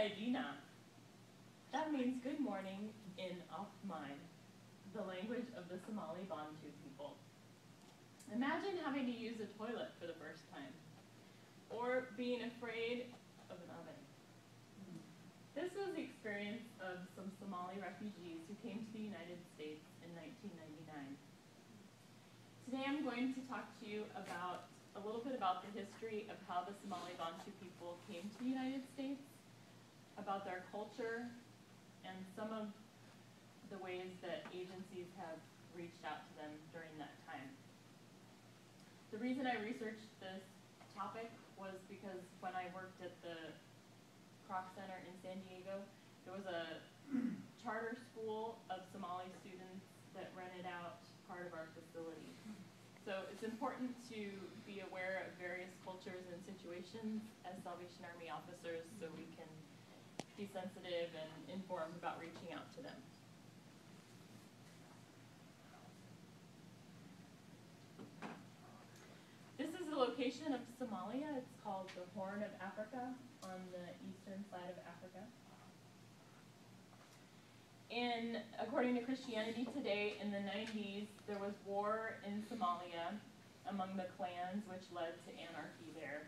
Jina. That means good morning in Afmain, the language of the Somali Bantu people. Imagine having to use a toilet for the first time, or being afraid of an oven. This was the experience of some Somali refugees who came to the United States in 1999. Today I'm going to talk to you about a little bit about the history of how the Somali Bantu people came to the United States, about their culture, and some of the ways that agencies have reached out to them during that time. The reason I researched this topic was because when I worked at the Kroc Center in San Diego, there was a charter school of Somali students that rented out part of our facility. So it's important to be aware of various cultures and situations as Salvation Army officers so we can be sensitive and informed about reaching out to them. This is the location of Somalia. It's called the Horn of Africa on the eastern side of Africa. According to Christianity Today, in the 90s, there was war in Somalia among the clans, which led to anarchy there.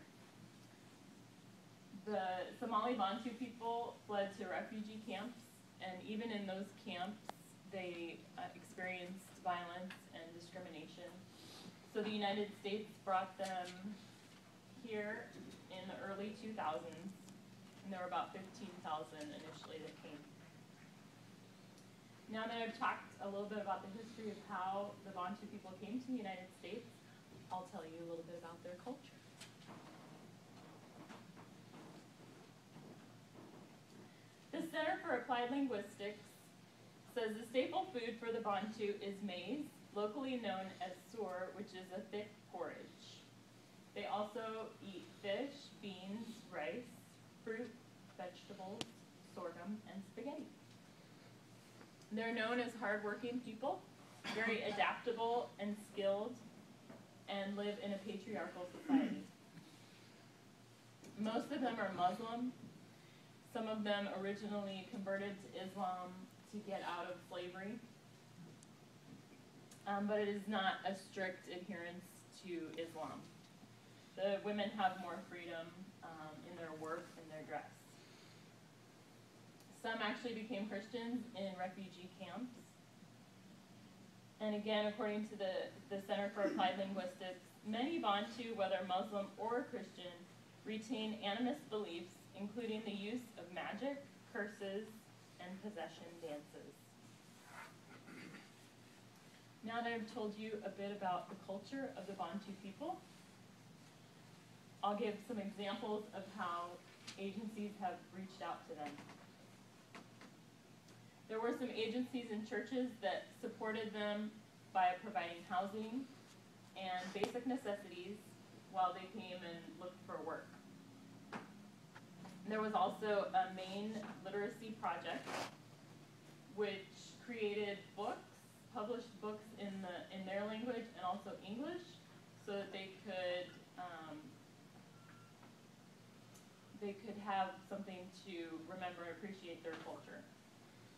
The Somali Bantu people fled to refugee camps, and even in those camps, they experienced violence and discrimination. So the United States brought them here in the early 2000s, and there were about 15,000 initially that came. Now that I've talked a little bit about the history of how the Bantu people came to the United States, I'll tell you a little bit about their culture. The Center for Applied Linguistics says the staple food for the Bantu is maize, locally known as sour, which is a thick porridge. They also eat fish, beans, rice, fruit, vegetables, sorghum, and spaghetti. They're known as hardworking people, very adaptable and skilled, and live in a patriarchal society. Most of them are Muslim. Some of them originally converted to Islam to get out of slavery. But it is not a strict adherence to Islam. The women have more freedom in their work and their dress. Some actually became Christians in refugee camps. And again, according to the Center for Applied Linguistics, many Bantu, whether Muslim or Christian, retain animist beliefs, including the use of magic, curses, and possession dances. Now that I've told you a bit about the culture of the Bantu people, I'll give some examples of how agencies have reached out to them. There were some agencies and churches that supported them by providing housing and basic necessities while they came and looked for work. There was also a main literacy project which created books, published books in their language and also English, so that they could have something to remember and appreciate their culture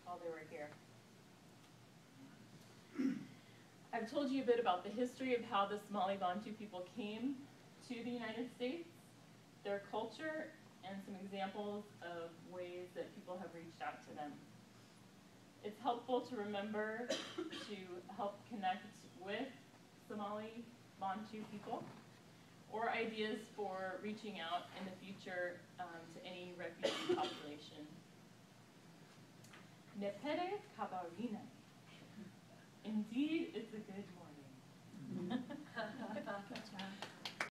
while they were here. I've told you a bit about the history of how the Somali Bantu people came to the United States, their culture, and some examples of ways that people have reached out to them. It's helpful to remember to help connect with Somali Bantu people, or ideas for reaching out in the future to any refugee population. Nepere kabarina. Indeed, it's a good morning.